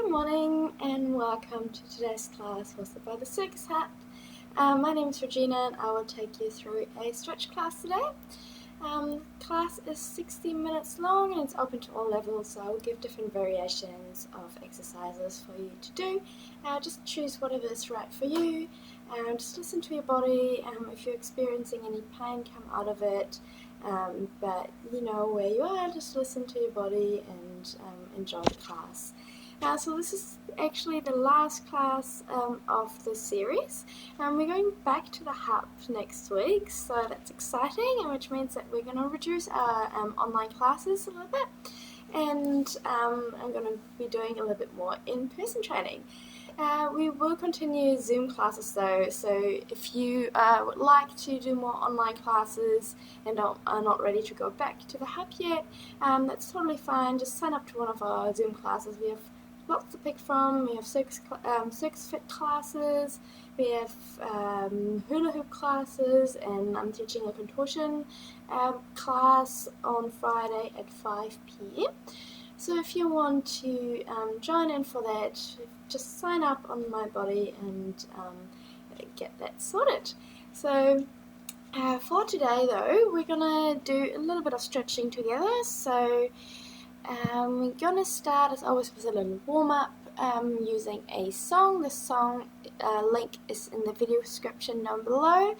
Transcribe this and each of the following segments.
Good morning and welcome to today's class hosted by the Circus Hat. My name is Regina and I will take you through a stretch class today. Class is 60 minutes long and it's open to all levels, so I will give different variations of exercises for you to do. Just choose whatever is right for you. Just listen to your body. If you're experiencing any pain, come out of it. But you know where you are, just listen to your body and enjoy the class. So this is actually the last class of the series. We're going back to the hub next week, so that's exciting, which means that we're going to reduce our online classes a little bit, and I'm going to be doing a little bit more in-person training. We will continue Zoom classes though, so if you would like to do more online classes and are not ready to go back to the hub yet, that's totally fine. Just sign up to one of our Zoom classes. We have lots to pick from. We have circus fit classes, we have hula hoop classes, and I'm teaching a contortion class on Friday at 5 p.m. So if you want to join in for that, just sign up on My Body and get that sorted. So for today though, we're gonna do a little bit of stretching together. So we're gonna start as always with a little warm-up using a song. The song link is in the video description down below.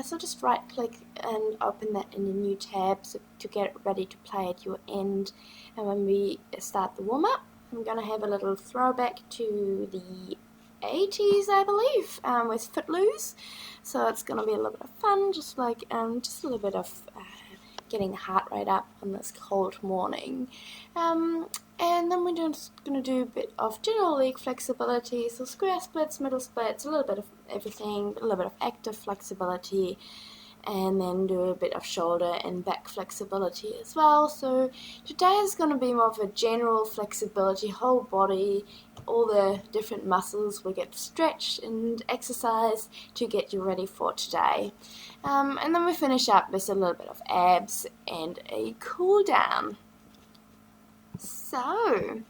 So just right click and open that in a new tab to get it ready to play at your end. And when we start the warm-up, I'm going to have a little throwback to the 80s, I believe, with Footloose. So it's going to be a little bit of fun, just like just a little bit of getting the heart rate up on this cold morning. And then we're just going to do a bit of general leg flexibility, so square splits, middle splits, a little bit of everything, a little bit of active flexibility, and then do a bit of shoulder and back flexibility as well. So today is going to be more of a general flexibility, whole body, all the different muscles will get stretched and exercised to get you ready for today. And then we finish up with a little bit of abs and a cool down. So,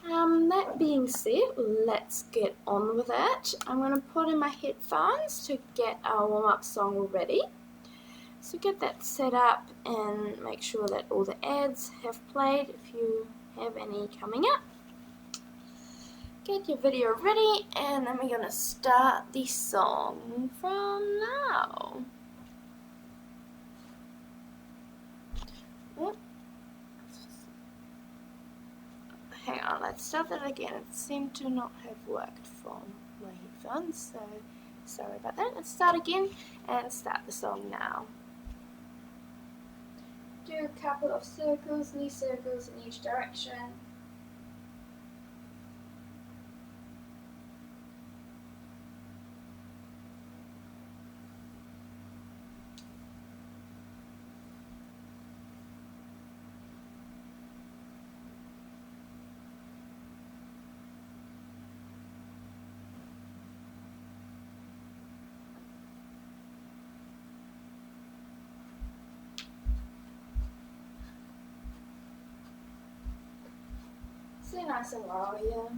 that being said, let's get on with it. I'm going to put in my headphones to get our warm-up song ready. So get that set up and make sure that all the ads have played if you have any coming up. Get your video ready and then we're going to start the song from now. Oops. Hang on, let's start that again. It seemed to not have worked from my headphones, so sorry about that. Let's start again and start the song now. Do a couple of circles, knee circles in each direction. Stay nice and low, yeah.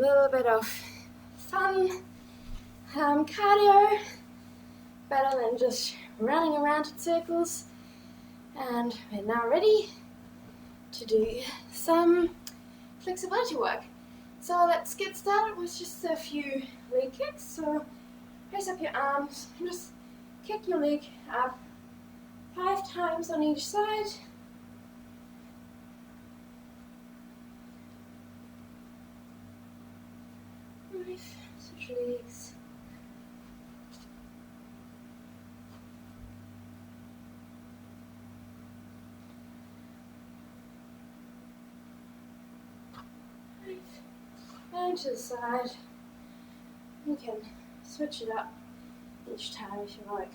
little bit of fun cardio, better than just running around in circles. And we're now ready to do some flexibility work. So let's get started with just a few leg kicks. So raise up your arms and just kick your leg up 5 times on each side. Switch legs. And to the side. You can switch it up each time if you like.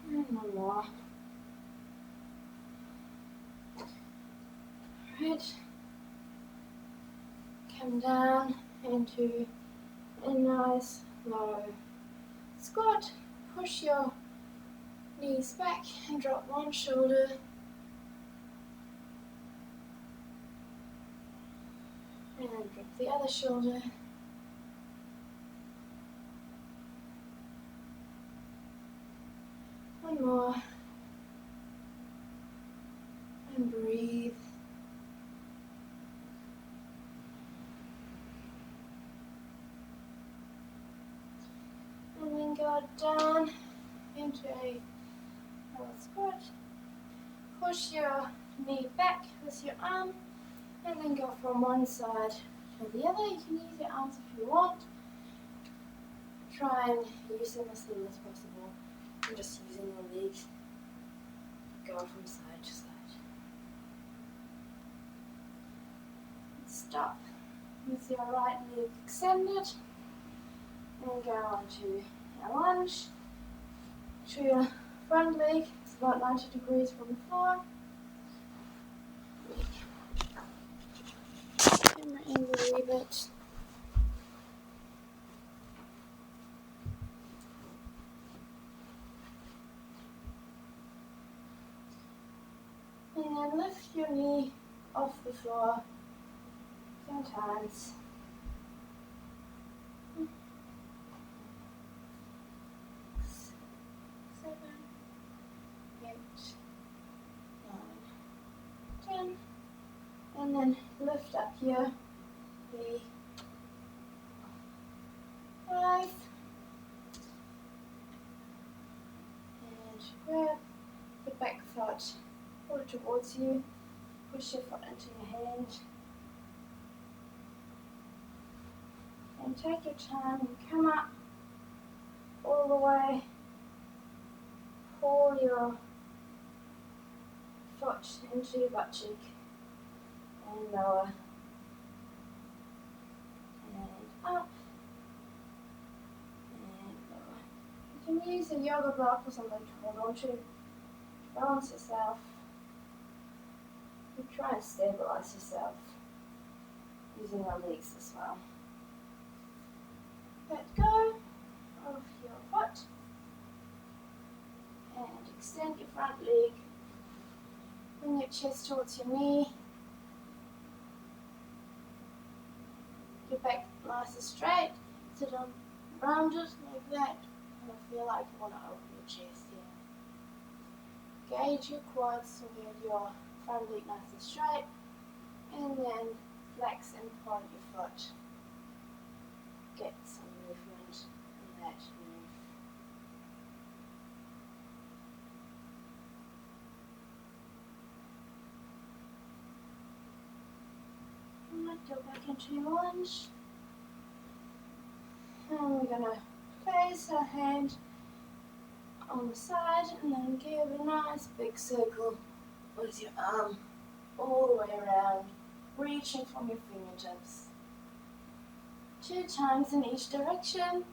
And one more. Right. Come down into a nice low squat. Push your knees back and drop one shoulder. And drop the other shoulder. One more. And breathe. And then go down into a lower squat. Push your knee back with your arm. And then go from one side to the other. You can use your arms if you want. Try and use them as little as possible. And just using your legs. Go from side to side. Stop with your right leg extended. And go on to a lunge. To your front leg. It's about 90 degrees from the floor. Camera angle a wee bit. And then lift your knee off the floor 10 times. 6, 7, 8, 9, 10. And then lift up here. 3, 5. And grab the back foot, pull it towards you, push your foot into your hand. And take your time and come up all the way. Pull your foot into your butt cheek and lower. And up. And lower. You can use a yoga block or something to hold on to balance yourself. And try and stabilize yourself using your legs as well. Let go of your foot and extend your front leg. Bring your chest towards your knee. Your back nice and straight. Sit on rounded like that. And I feel like you want to open your chest here. Gauge your quads so you have your front leg nice and straight. And then flex and point your foot. Get some movement in that move. Alright, go back into your lunge. And we're going to place our hand on the side and then give a nice big circle with your arm all the way around, reaching from your fingertips. 2 times in each direction,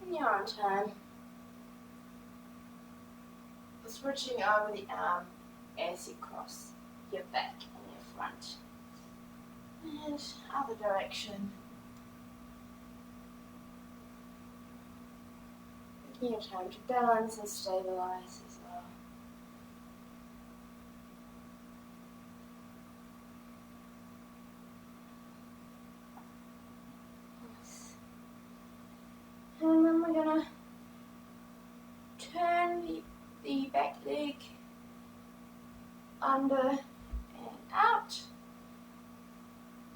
and you're on time. Switching over the arm as you cross your back and your front. And other direction. Taking your time to balance and stabilize as well. Nice. And then we're gonna turn the back leg under and out,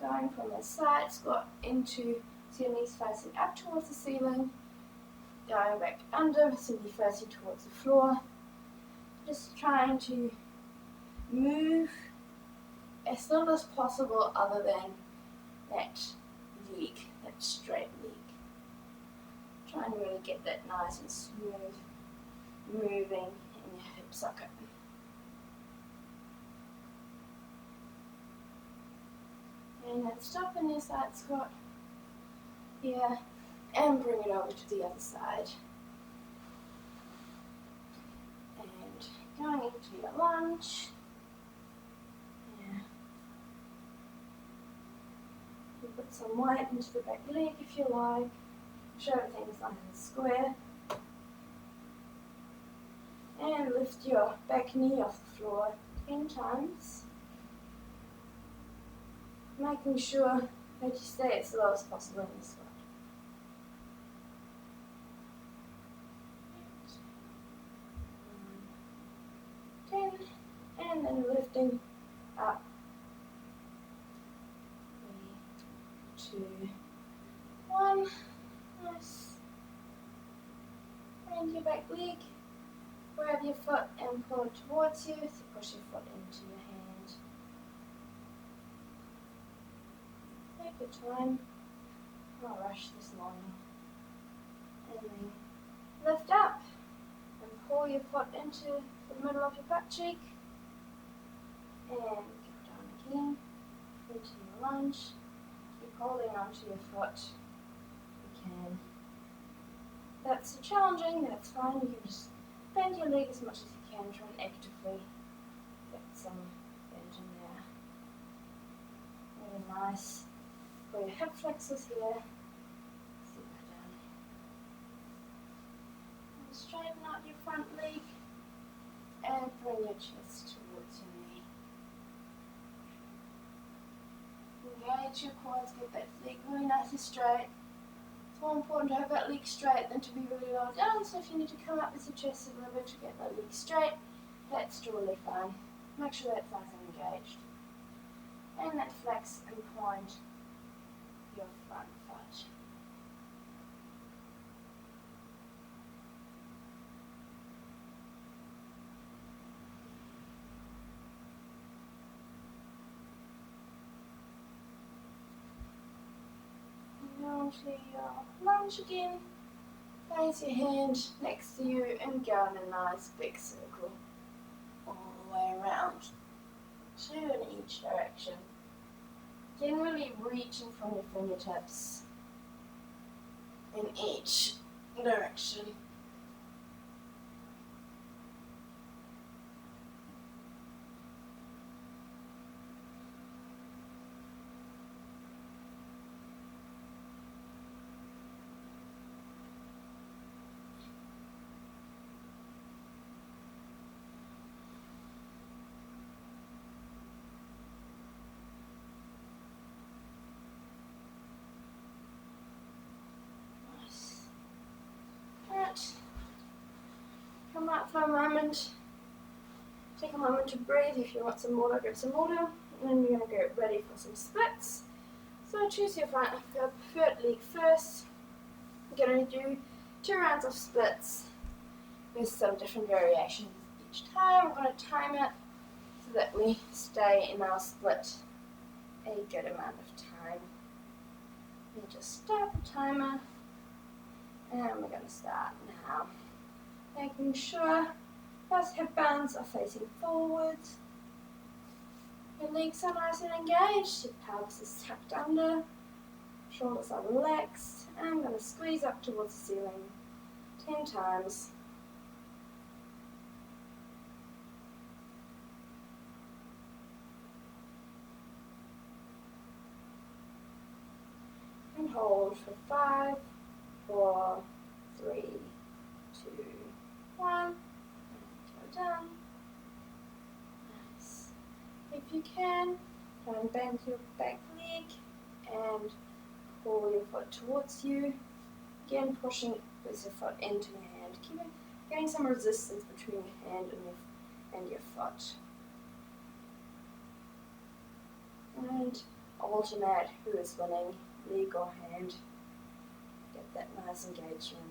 going from the side squat into your knees facing up towards the ceiling, going back under, simply facing towards the floor, just trying to move as little as possible other than that leg, that straight leg. Trying to really get that nice and smooth moving in your hip socket. And then stop in your side squat here and bring it over to the other side. And going into your lunge. Yeah. You put some weight into the back leg if you like. Show everything's nice and square. And lift your back knee off the floor 10 times. Making sure that you stay as low as possible in the squat. 10, and then lifting up. 3, 2, 1. Nice. Bend your back leg. Grab your foot and pull it towards you. So push your foot into your hand. Take your time. Don't rush this morning. And then lift up and pull your foot into the middle of your butt cheek. And go down again into your lunge. Keep holding onto your foot. You can. That's challenging, that's fine. You can just bend your leg as much as you can. Try and actively get some bend in there. Really nice. For your hip flexors here. See that down. And straighten out your front leg and bring your chest towards your knee. Engage your quads, get that leg really nice and straight. It's more important to have that leg straight than to be really low down, so if you need to come up with your chest a little bit to get that leg straight, that's totally fine. Make sure that's nice and engaged. And then flex and point your front foot. Down to your lunge again. Place your hand next to you and go in a nice big circle all the way around. 2 in each direction. Generally reaching from your fingertips in each direction. Come out for a moment. Take a moment to breathe. If you want some water, grab some water. And then we're going to get ready for some splits. So choose your preferred leg first. We're going to do 2 rounds of splits with some different variations each time. We're going to time it so that we stay in our split a good amount of time. You just start the timer. And we're going to start now. Making sure both hip bones are facing forwards. Your legs are nice and engaged. Your pelvis is tucked under. Shoulders are relaxed. And I'm going to squeeze up towards the ceiling 10 times. hold for 5, 4, 3, 2, 1, and go down. Nice. If you can, try and bend your back leg and pull your foot towards you. Again, pushing with your foot into your hand, getting some resistance between your hand and your foot. And alternate who is winning, leg or hand. Get that nice engagement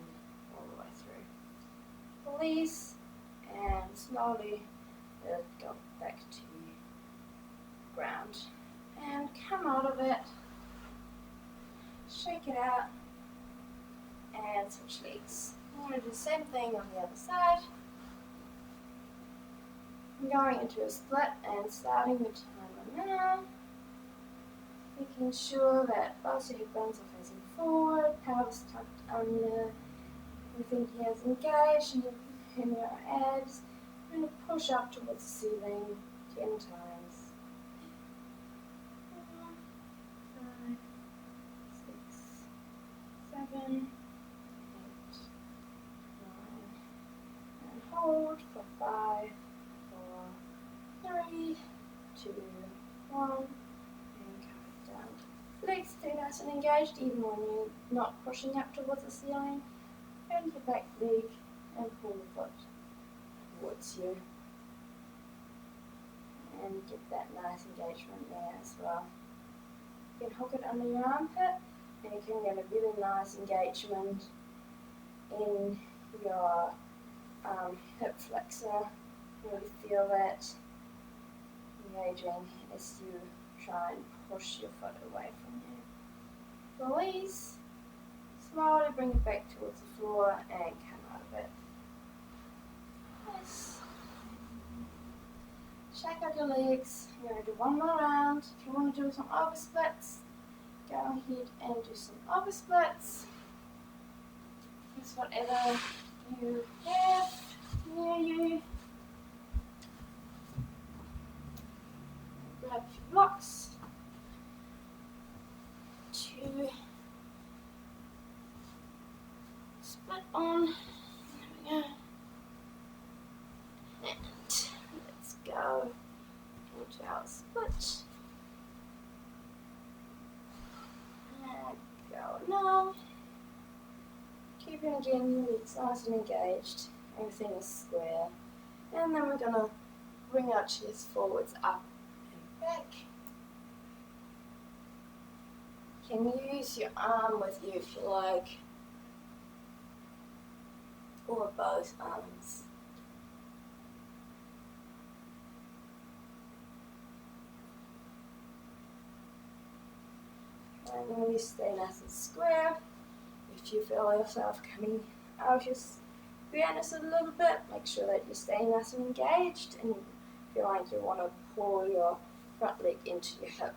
all the way through. Release and slowly let it go back to ground. And come out of it, shake it out, and switch legs. I'm going to do the same thing on the other side. I'm going into a split and starting the timer now. Making sure that both your hip bones are facing forward, pelvis tucked under, everything here is engaged in your abs. I'm going to push up towards the ceiling 10 times. 4, 5, 6, 7, 8, 9, and hold for 5, 4, 3, 2, 1. Legs stay nice and engaged even when you're not pushing up towards the ceiling. Bend your back leg and pull the foot towards you. And get that nice engagement there as well. You can hook it under your armpit and you can get a really nice engagement in your hip flexor. Really feel that engaging as you try and push your foot away from you. Release, slowly bring it back towards the floor and come out of it. Nice. Shake out your legs. You're going to do one more round. If you want to do some oversplits, go ahead and do some oversplits. Use whatever you have near you. Grab a few blocks to split on. There we go. And let's go into our split. And go now. Keeping again your legs nice and engaged. Everything is square. And then we're going to bring our chest forwards, up and back. You can use your arm with you if you like, or both arms. And really stay nice and square. If you feel yourself coming out of your squareness a little bit, make sure that you stay nice and engaged and feel like you want to pull your front leg into your hip.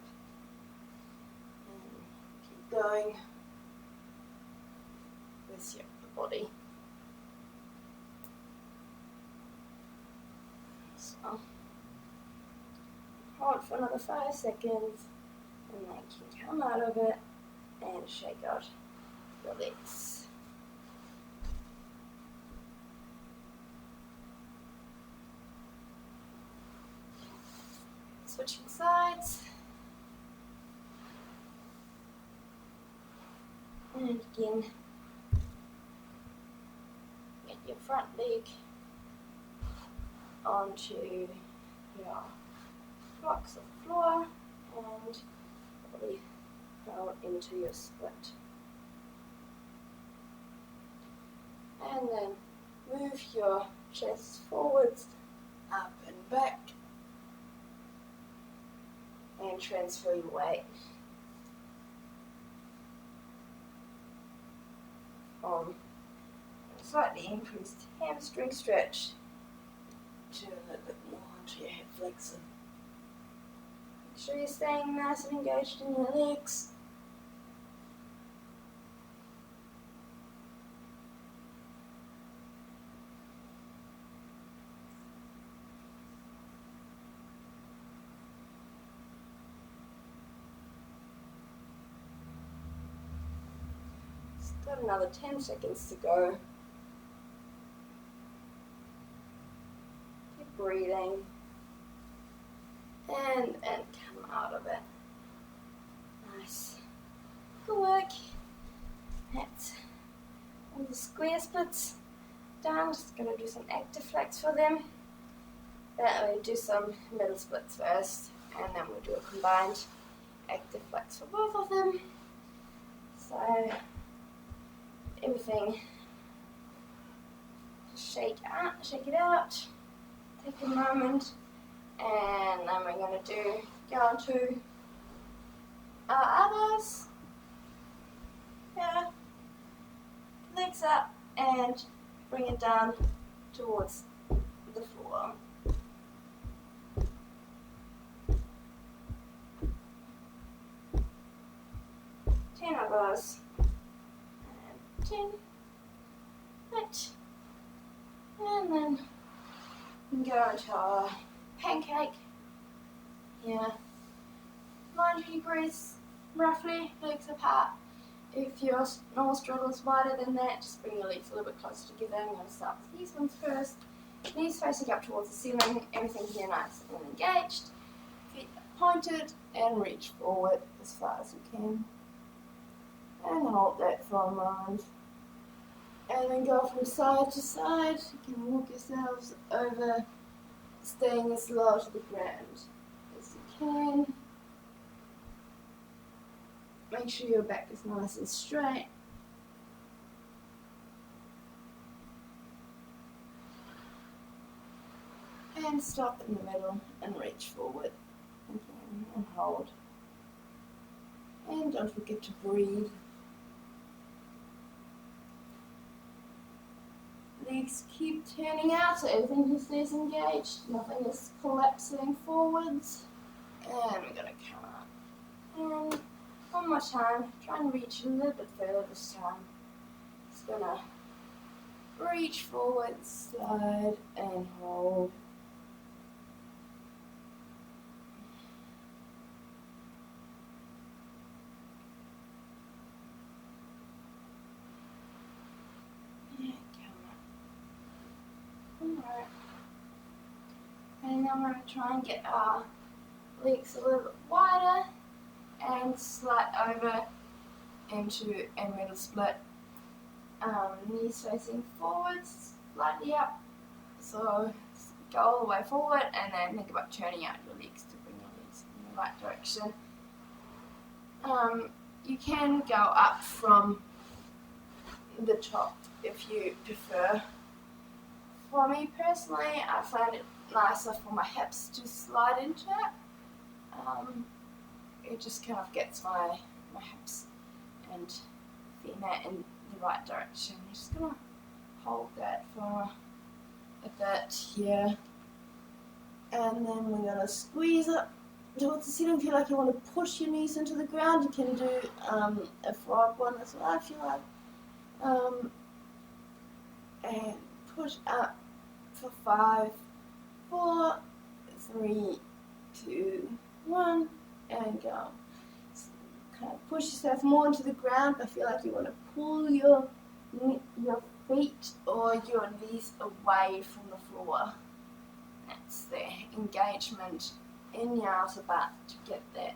Going with your body. So hold for another 5 seconds and then you can come out of it and shake out your legs. Switching sides. And again, get your front leg onto your blocks of the floor and probably go into your split. And then move your chest forwards, up and back, and transfer your weight from a slightly increased hamstring stretch to a little bit more onto your hip flexor. Make sure you're staying nice and engaged in your legs. got another 10 seconds to go. Keep breathing. And come out of it. Nice. Good work. That's all the square splits done. Just going to do some active flex for them. Then we do some middle splits first, and then we do a combined active flex for both of them. So everything, just shake it out, take a moment, and then we're going to go on to our elbows. Yeah, legs up and bring it down towards the floor. 10 elbows, and 10, right, and then go into our pancake. Yeah, 90 degrees roughly, legs apart. If your nostril is wider than that, just bring your legs a little bit closer together. I'm going to start with these ones first. Knees facing up towards the ceiling, everything here nice and engaged. Feet pointed and reach forward as far as you can. And hold that for a moment. And then go from side to side. You can walk yourselves over, staying as low to the ground as you can. Make sure your back is nice and straight. And stop in the middle and reach forward again and hold. And don't forget to breathe. Legs keep turning out so everything just stays engaged. Nothing is collapsing forwards. And we're going to come up. And one more time. Try and reach a little bit further this time. Just going to reach forward, slide, and hold. And then we're going to try and get our legs a little bit wider and slide over into a middle split. Knees facing forwards, slightly up. So go all the way forward and then think about turning out your legs to bring your legs in the right direction. You can go up from the top if you prefer. For me personally, I find it nicer for my hips to slide into it. It just kind of gets my hips and femur in the right direction. I'm just going to hold that for a bit here. And then we're going to squeeze up towards the ceiling. If you like, you want to push your knees into the ground, you can do a frog one as well if you like. And push up for 5, 4, 3, 2, 1, and go. So kind of push yourself more into the ground. I feel like you want to pull your feet or your knees away from the floor. That's the engagement in your outer butt to get that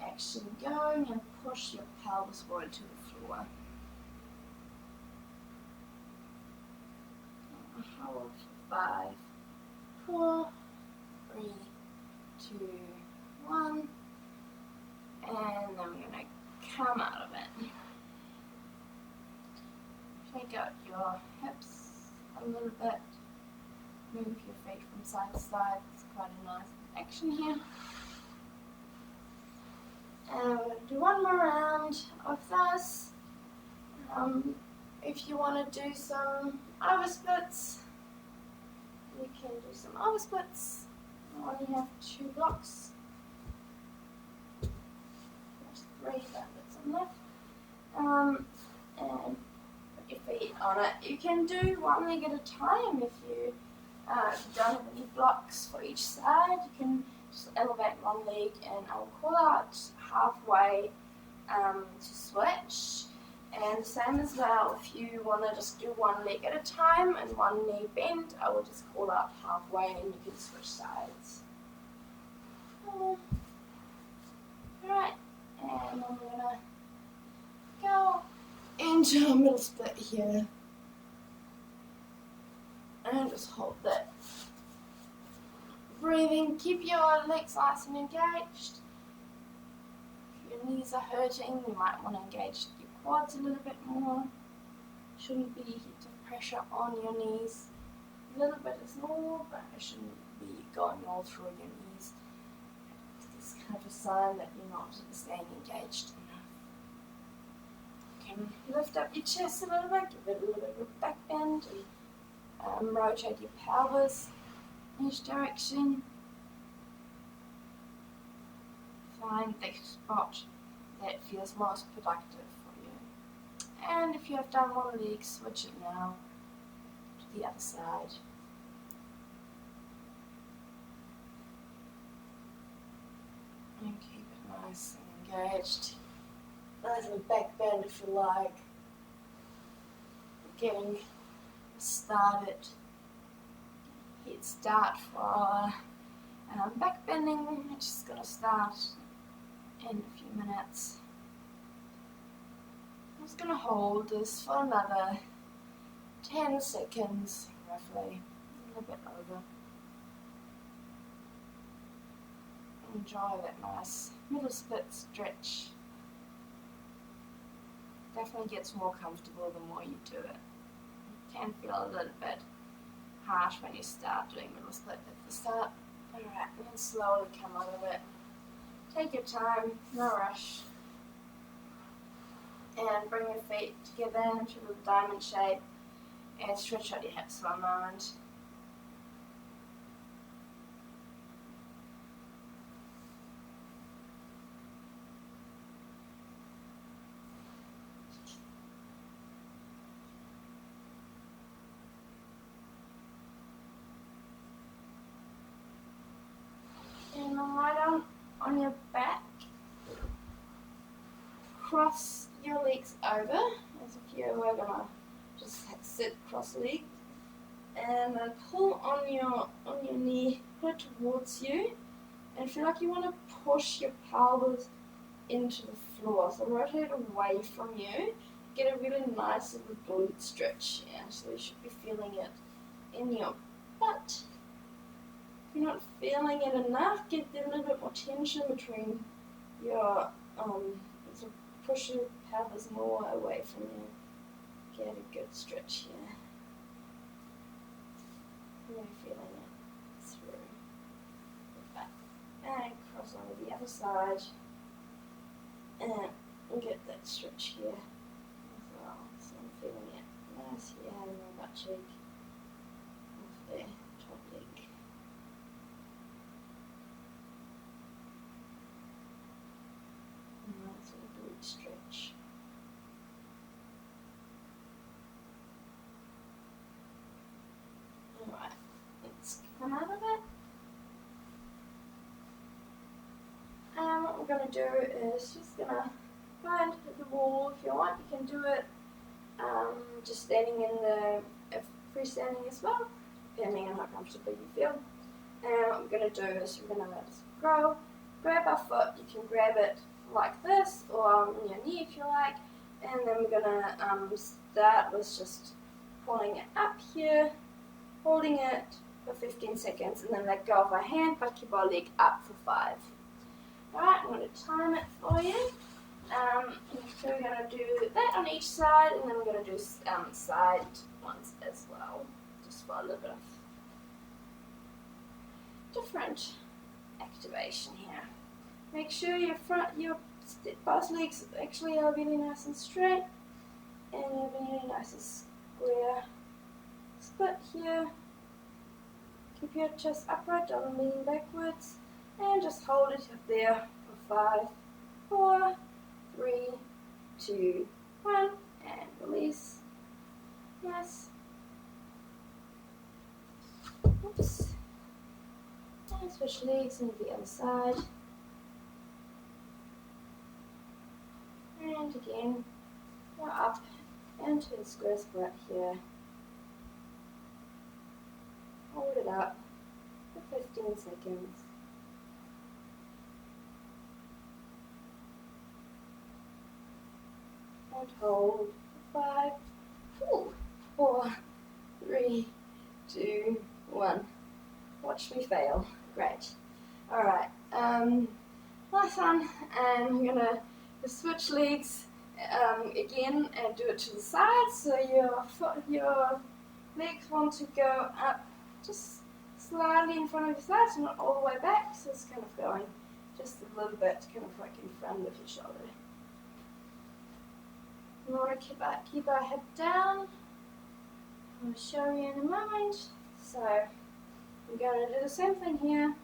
action going, and push your pelvis more into the floor. Hold for 5, 4, 3, 2, 1, and then we're going to come out of it. Take out your hips a little bit, move your feet from side to side. It's quite a nice action here. And we're going to do one more round of this. If you want to do some over splits, you can do some over splits. I only have 2 blocks. There's 3 that's on left. And put your feet on it. You can do one leg at a time if you don't have any blocks for each side. You can just elevate one leg, and I'll call out halfway to switch. And the same as well, if you want to just do one leg at a time and one knee bend, I will just call out halfway and you can switch sides. Alright, and then we're going to go into a middle split here. And just hold that. Breathing, keep your legs nice and engaged. If your knees are hurting, you might want to engage your quads a little bit more. Shouldn't be heaps of pressure on your knees. A little bit is normal, but it shouldn't be going all through your knees. It's kind of a sign that you're not staying engaged enough. You can lift up your chest a little bit, give it a little bit of a back bend, and rotate your pelvis in each direction. Find the spot that feels most productive for you. And if you have done one leg, switch it now to the other side. And keep it nice and engaged. Nice little back bend if you like. Getting started. Hit start for back bending. I'm just going to start in a few minutes. I'm just going to hold this for another 10 seconds roughly, a little bit over. Enjoy that nice middle split stretch. Definitely gets more comfortable the more you do it. It can feel a little bit harsh when you start doing middle split at the start. Alright, and then slowly come out of it. Take your time, no rush. And bring your feet together into the diamond shape and stretch out your hips for a moment. And lie down on your back. Cross your legs over as if you were gonna just sit cross-legged, and then pull on your knee, put it towards you, and feel like you want to push your pelvis into the floor. So rotate it away from you. Get a really nice little glute stretch here. So you should be feeling it in your butt. If you're not feeling it enough, get a little bit more tension between your so push your pelvis more away from you. Get a good stretch here. Really feeling it through the back. And cross over the other side. And get that stretch here as well. So I'm feeling it nice here in my butt cheek. Off the top leg. Nice little glute stretch. Alright, let's come out of it. And what we're going to do is just going to find the wall. If you want, you can do it just standing in the freestanding as well, depending on how comfortable you feel. And what we're going to do is we're going to just grab our foot. You can grab it like this or on your knee if you like, and then we're going to start with just pulling it up here, holding it for 15 seconds, and then let go of our hand but keep our leg up for 5. Alright, I'm going to time it for you. So we're going to do that on each side, and then we're going to do side ones as well, just for a little bit of different activation here. Make sure your both legs actually are really nice and straight, and you're really nice and square. Split here. Keep your chest upright, don't lean backwards, and just hold it up there for 5, 4, 3, 2, 1, and release. Nice. Oops. And switch legs into the other side. again, go up into a square split here. Hold it up for 15 seconds. And hold for 5, 4, 3, 2, 1. Watch me fail. Great. Alright, last one, and we're gonna switch legs again and do it to the side. So your legs want to go up just slightly in front of your thighs, not all the way back. So it's kind of going just a little bit, kind of like in front of your shoulder. We want to keep our head down. I'll show you in a moment. So we're going to do the same thing here,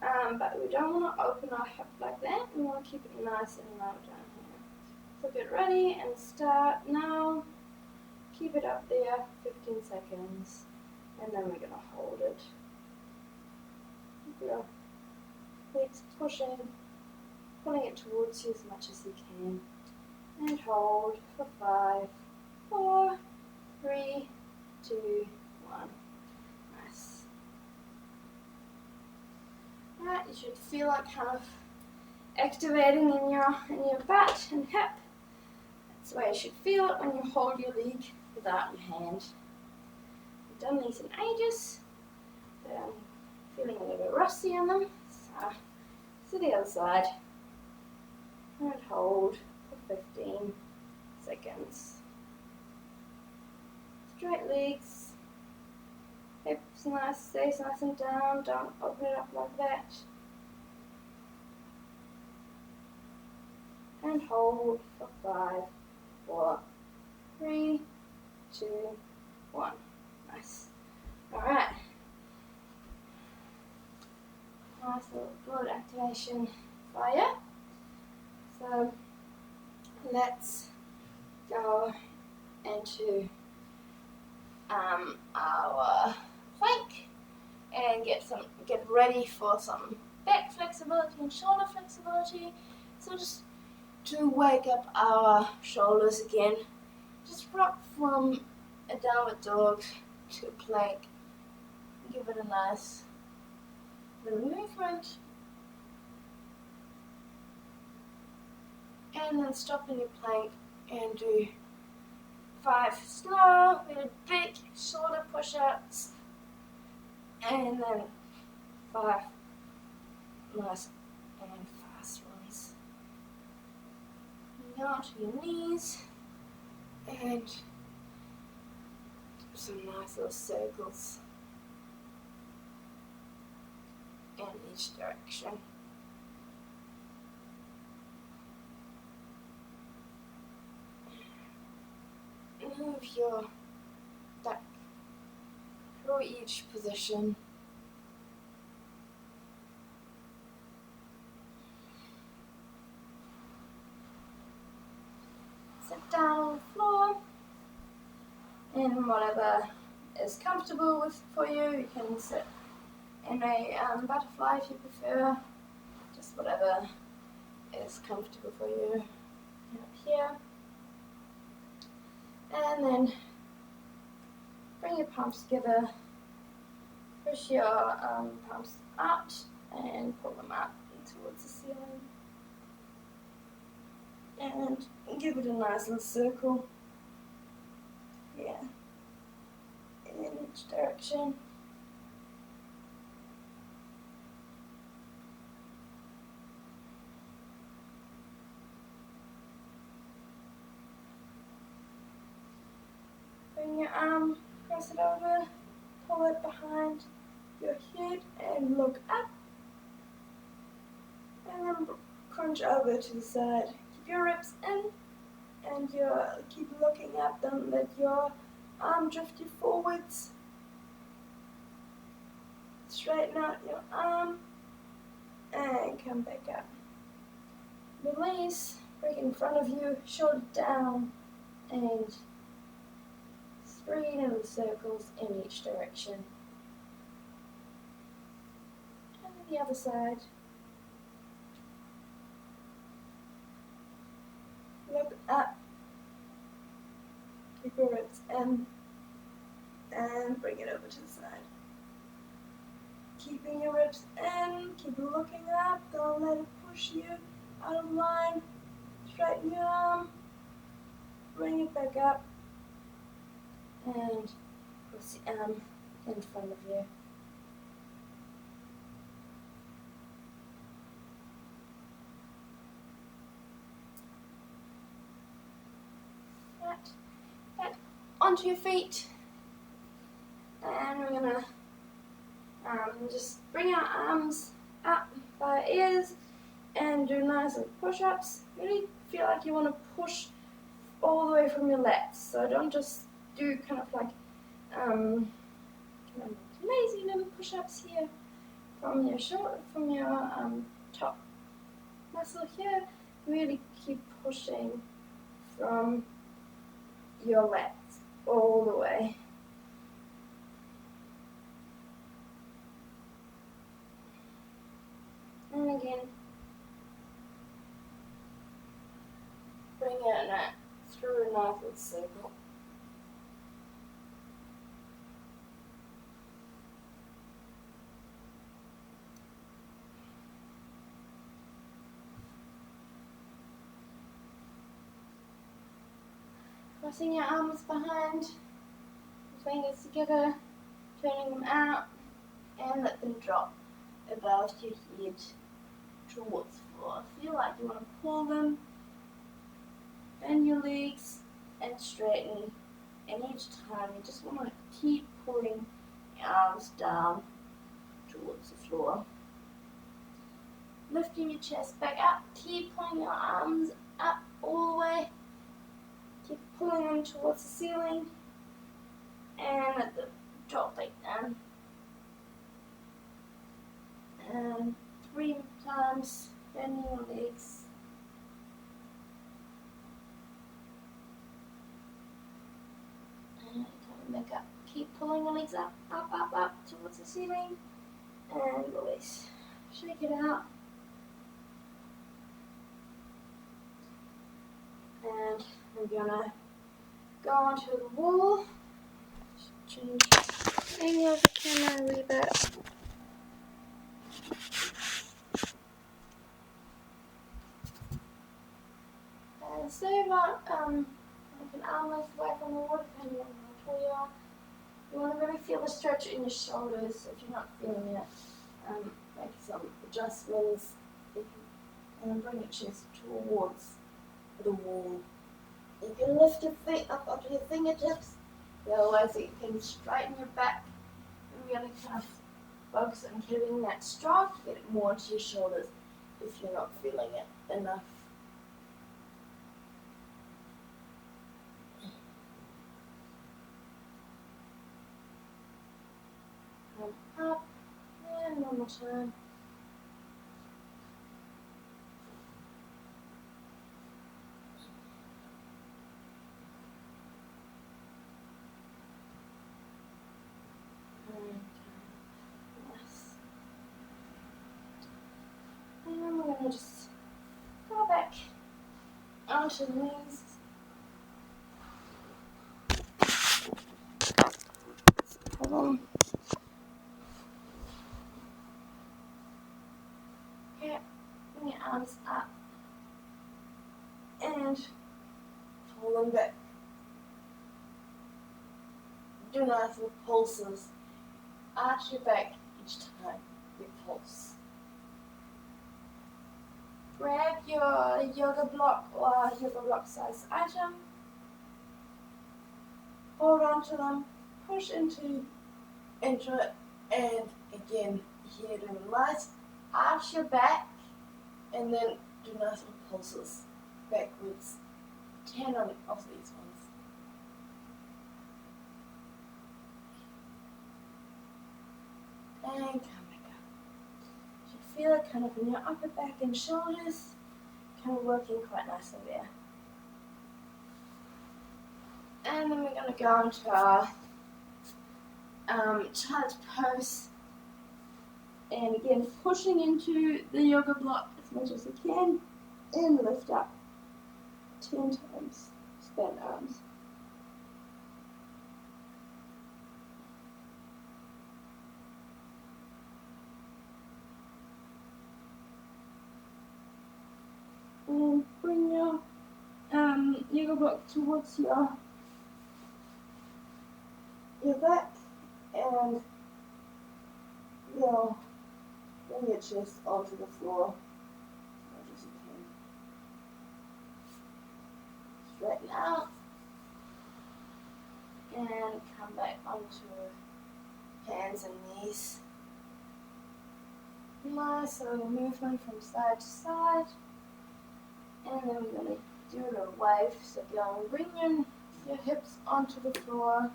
but we don't want to open our hip like that. We want to keep it nice and low down here. So get ready and start now. Keep it up there 15 seconds, and then we're going to hold it. Keep your legs pushing, pulling it towards you as much as you can. And hold for 5, 4, 3, 2, 1. Nice. Alright, you should feel it kind of activating in your butt and hip. That's the way you should feel it when you hold your leg without your hand. I've done these in ages, but I'm feeling a little bit rusty on them. So the other side. And hold for 15 seconds. Straight legs, hips nice, stays nice and down, don't open it up like that. And hold for 5, 4, 3, 2, 1. Nice. Alright. Nice little blood activation for you. So let's go into our plank and get ready for some back flexibility and shoulder flexibility. So just to wake up our shoulders again, just rock from a downward dog to plank. Give it a nice little movement. And then stop in your plank and do 5 slow, really big shoulder push-ups, and then 5 nice and fast ones. Now to your knees, and some nice little circles in each direction. Move your back through each position. Sit down on the floor in whatever is comfortable for you. You can sit in a butterfly if you prefer, just whatever is comfortable for you. Up here. And then bring your palms together, push your palms out and pull them up towards the ceiling. And give it a nice little circle. Yeah. In each direction. Bring your arm, cross it over, pull it behind your head and look up. And then crunch over to the side. Keep your ribs in and keep looking up. Don't let your arm drift you forwards. Straighten out your arm and come back up. Release, bring in front of you, shoulder down, and 3 little circles in each direction. And then the other side. keep your ribs in and bring it over to the side. Keeping your ribs in, keep looking up, don't let it push you out of line. Straighten your arm, bring it back up, and cross the arm in front of you. Back onto your feet, and we're gonna just bring our arms up by our ears and do nice little push-ups. Really feel like you want to push all the way from your lats, so don't just do kind of like lazy little push-ups here from your shoulder, from your top muscle here. Really keep pushing from your lats all the way. And again, bring it through a nice little circle. Crossing your arms behind, your fingers together, turning them out, and let them drop above your head towards the floor. Feel like you want to pull them, bend your legs, and straighten. And each time you just want to keep pulling your arms down towards the floor. Lifting your chest back up, keep pulling your arms up all the way. Keep pulling them towards the ceiling, and let them drop back down. And 3 times, bending your legs. And coming back up. Keep pulling your legs up, up towards the ceiling. And release. Shake it out. And we're gonna go onto the wall. Change the angle of the camera a little bit. And stay about like an arm length away from the wall, depending on how tall you are. You want to really feel the stretch in your shoulders. If you're not feeling it, make some adjustments. And bring your chest towards the wall. You can lift your feet up onto your fingertips. The other way, so you can straighten your back and really kind of focus on getting that strong to get it more into your shoulders if you're not feeling it enough. Come up, and one more time. And we're going to just go back onto the knees. Hold on. Okay, bring your arms up and pull them back. Do nice little pulses. Arch your back each time you pulse. Grab your yoga block or yoga block size item. Hold on to them. Push into it. And again, here do a nice arch your back. And then do nice little pulses backwards. 10 of these ones. And come back up. You should feel it kind of in your upper back and shoulders, kind of working quite nicely there. And then we're going to go into our child's pose. And again, pushing into the yoga block as much as you can, and lift up 10 times, bend arms. you go back towards your back, and you'll bring your chest onto the floor as much as you can. Straighten out and come back onto hands and knees. Nice little movement from side to side, and then we're going to do a little wave. So go and bring your hips onto the floor,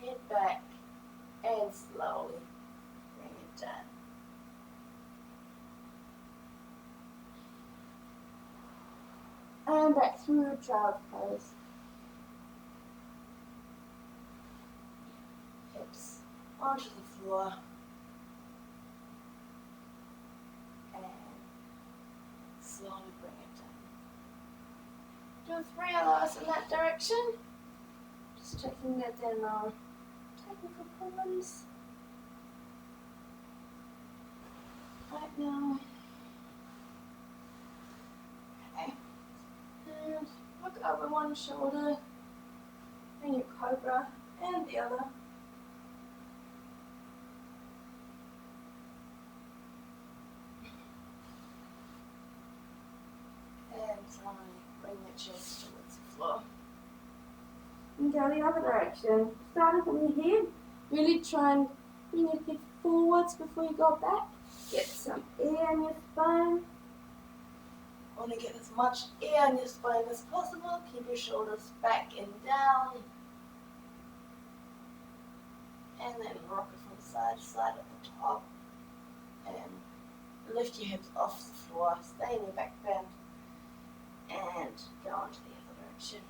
head back, and slowly bring it down. And back through child pose. Hips onto the floor. And slowly bring it down. Do 3 of those in that direction. Just checking that there are no technical problems. Right now. Okay. And look over one shoulder, bring your cobra and the other. And slowly bring your chest towards the floor. And go the other direction. Starting from your head, really try and bring your head forwards before you go back. Get some air in your spine. Want to get as much air in your spine as possible. Keep your shoulders back and down. And then rock it from side to side at the top. And lift your hips off the floor. Stay in your back bend. And go on to the other direction.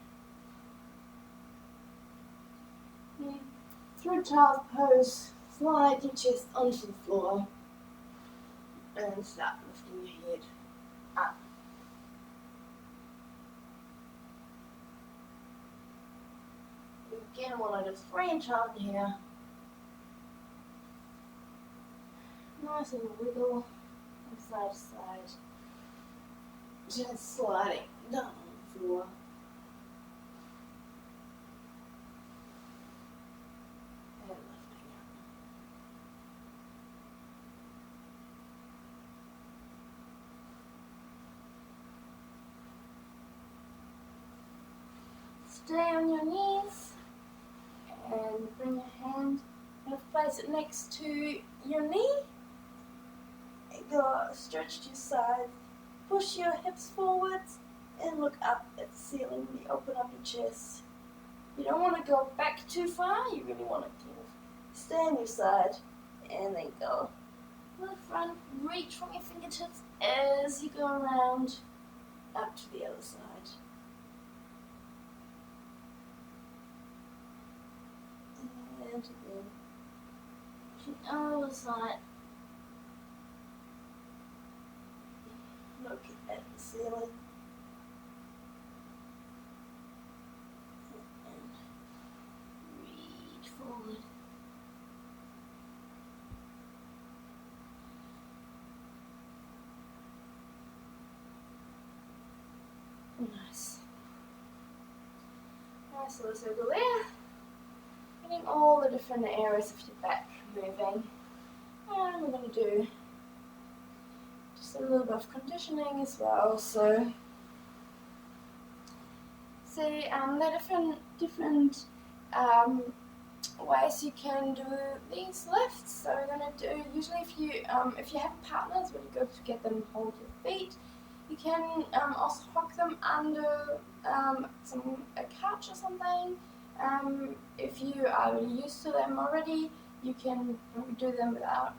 Through child's pose, slide your chest onto the floor. And start lifting your head up. Again, want to just free and child here. Nice little wiggle from side to side. Just sliding down on the floor. And lifting up. Stay on your knees and bring your hand and place it next to your knee. And go stretch to your side, push your hips forwards and look up at the ceiling. You open up your chest. You don't want to go back too far, you really want to kind of stay on your side and then go to the front, reach from your fingertips as you go around up to the other side. And again, to the other side. Look at the ceiling. And reach forward. Nice. Nice little circle there. Getting all the different areas of your back moving. And we're going to do just a little bit of conditioning as well. So, there are different ways you can do these lifts. So we're going to do, usually if you have a partner, it's really good to get them to hold your feet. You can also hook them under a couch or something. If you are really used to them already, you can do them without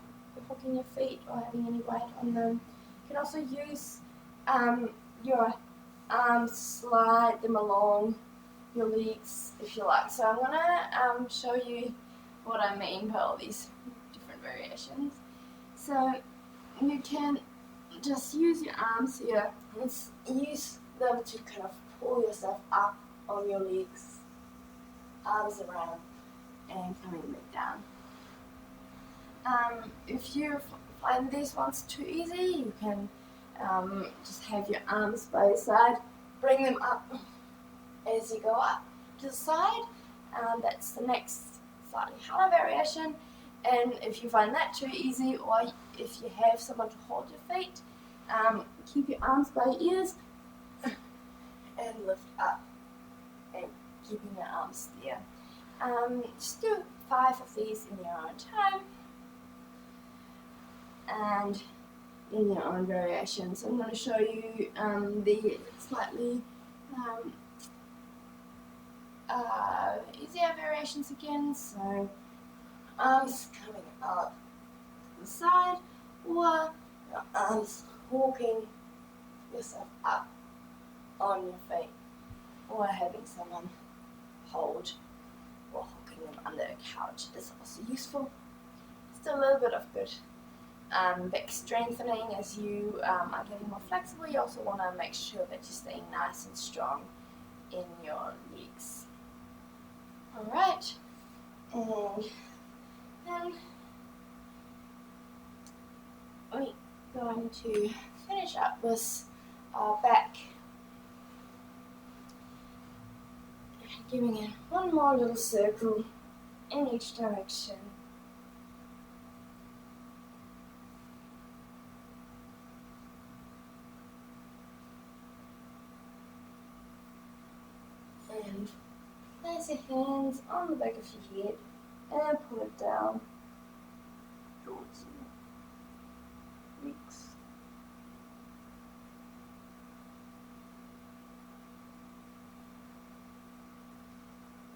hooking your feet or having any weight on them. You can also use your arms, slide them along your legs if you like. So I'm going to show you what I mean by all these different variations. So you can just use your arms here and use them to kind of pull yourself up on your legs, arms around and coming back down. If you find these ones too easy, you can just have your arms by your side bring them up as you go up to the side. That's the next slightly harder variation. And if you find that too easy, or if you have someone to hold your feet, keep your arms by your ears and lift up and keeping your arms there. Just do 5 of these in your own time and in your own variation. So I'm going to show you the slightly easier variations again. So arms coming up to the side, or your arms walking yourself up on your feet, or having someone hold or hooking them under a couch is also useful. Just a little bit of good back strengthening as you are getting more flexible. You also want to make sure that you're staying nice and strong in your legs. Alright, and then we're going to finish up with our back, giving it one more little circle in each direction. And place your hands on the back of your head and pull it down towards your legs.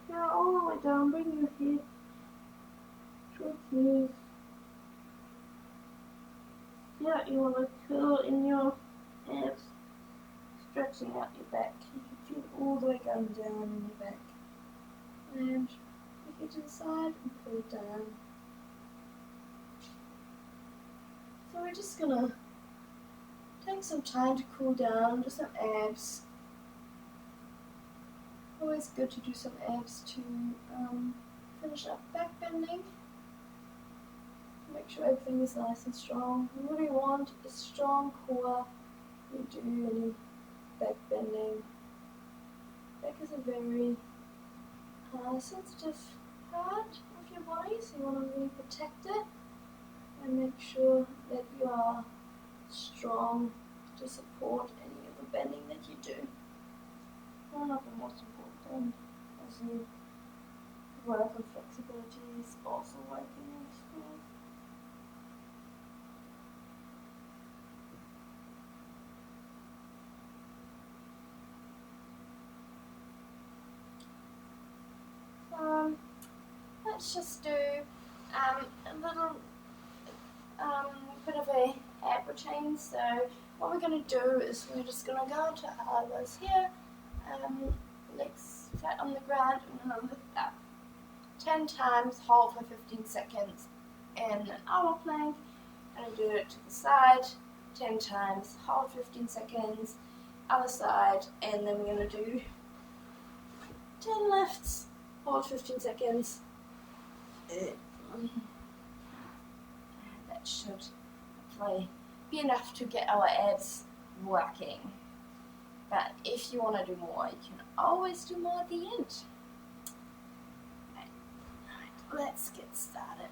Now all the way down, bring your head towards your knees. Yeah, you want to curl in your abs, stretching out your back. You can feel all the way going down in your back. And take it to the side and pull it down. So we're just going to take some time to cool down, do some abs. Always good to do some abs to finish up back bending. Make sure everything is nice and strong. What we want is strong core. You do any back bending. Back is a very sensitive part of your body, so you want to really protect it and make sure that you are strong to support any of the bending that you do. One of the most important things as you work on flexibility is also working on strength. Let's just do a little bit of a ab routine. So what we're going to do is we're just going to go into our elbows here, legs flat on the ground, and we're going to lift up 10 times, hold for 15 seconds in an elbow plank, and do it to the side 10 times, hold 15 seconds, other side, and then we're going to do 10 lifts, hold 15 seconds. That should hopefully be enough to get our abs working. But if you want to do more, you can always do more at the end. Alright, let's get started.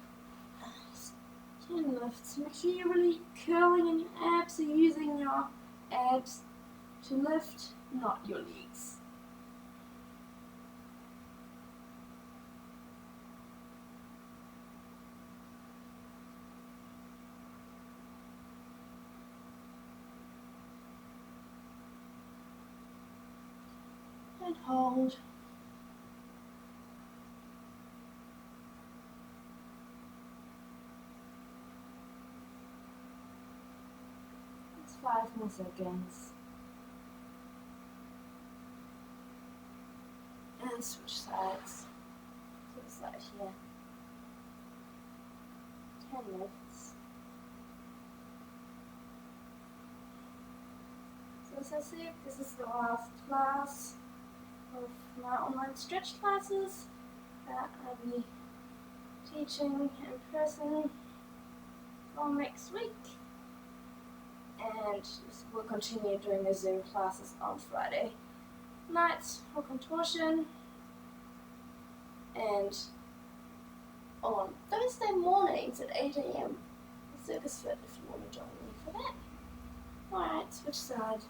10 lifts. Make sure you're really curling in your abs, so using your abs to lift, not your legs. And hold. It's 5 more seconds. And switch sides to the side here. 10 lifts. So as I said, this is the last class of my online stretch classes that I'll be teaching in person from next week. and we'll continue doing the Zoom classes on Friday nights for contortion, and on Thursday mornings at 8 AM circus fit if you want to join me for that. Alright, switch side.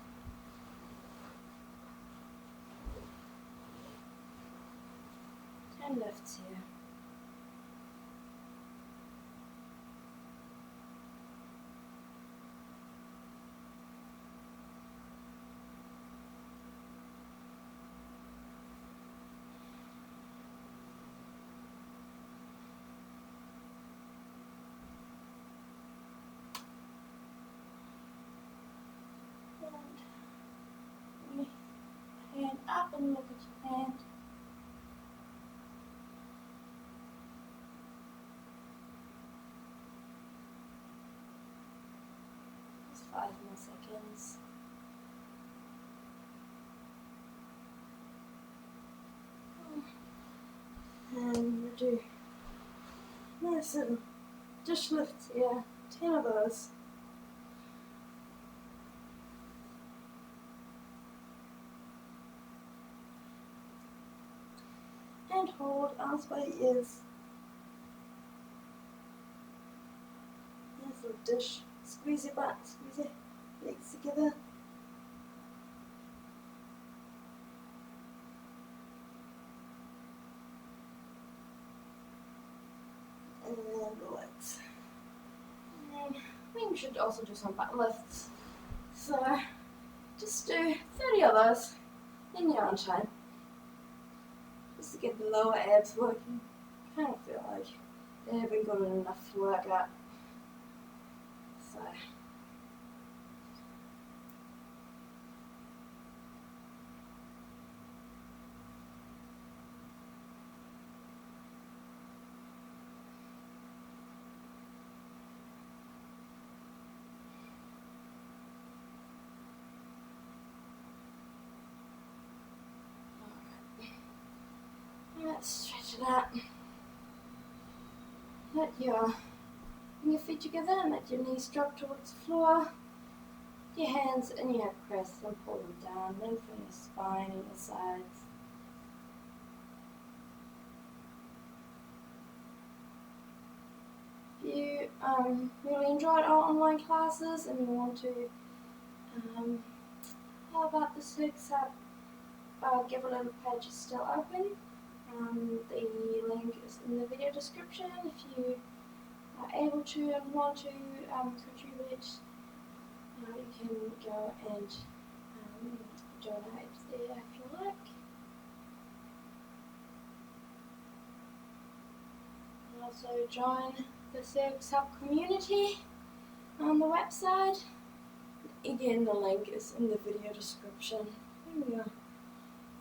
Turn lefts here. Hand up and look at your hand. Just 5 more seconds. And we'll do nice little dish lifts here, 10 of those. And hold, arms by ears. Nice little dish. Squeeze your butt, squeeze your legs together. And relax. And we should also do some butt lifts. So just do 30 of those in your own time. Just to get the lower abs working. I kind of feel like they haven't got enough workout. So let's stretch it out. Let your bring your feet together and let your knees drop towards the floor. Your hands in your hip crests and pull them down. Lengthen your spine and your sides. If you really enjoyed our online classes and you want to help out the six up, give a little page is still open. The link is in the video description if you are able to and want to contribute. You can go and donate there if you like. And also join the Circus Hub community on the website. Again, the link is in the video description. There we go.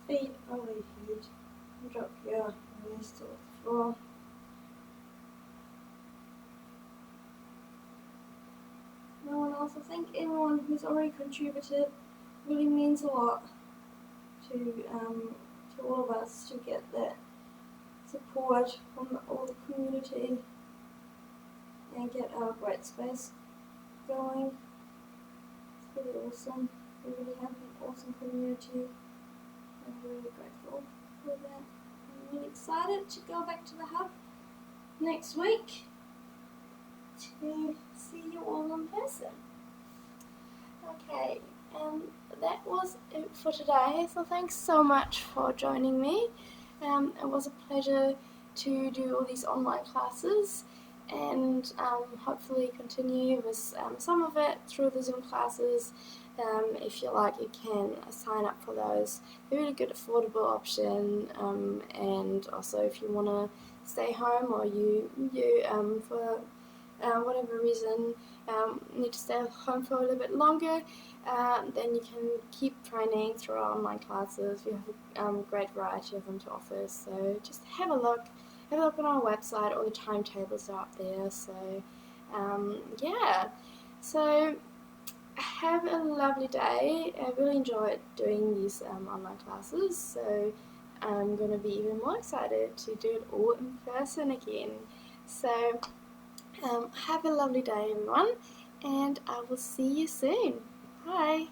Feet over your head. Drop your knees to the floor. I think everyone who's already contributed really means a lot to all of us to get that support from all the community and get our great space going. It's really awesome. We really have an awesome community. I'm really grateful for that. I'm really excited to go back to the hub next week to see you all in person. Okay, that was it for today, so thanks so much for joining me. It was a pleasure to do all these online classes and hopefully continue with some of it through the Zoom classes. If you like, you can sign up for those. They're a really good affordable option, and also if you want to stay home or you for whatever reason need to stay at home for a little bit longer, then you can keep training through our online classes. We have a great variety of them to offer, so just have a look on our website. All the timetables are up there, so yeah, so have a lovely day. I really enjoyed doing these online classes, so I'm going to be even more excited to do it all in person again. So have a lovely day, everyone, and I will see you soon. Bye!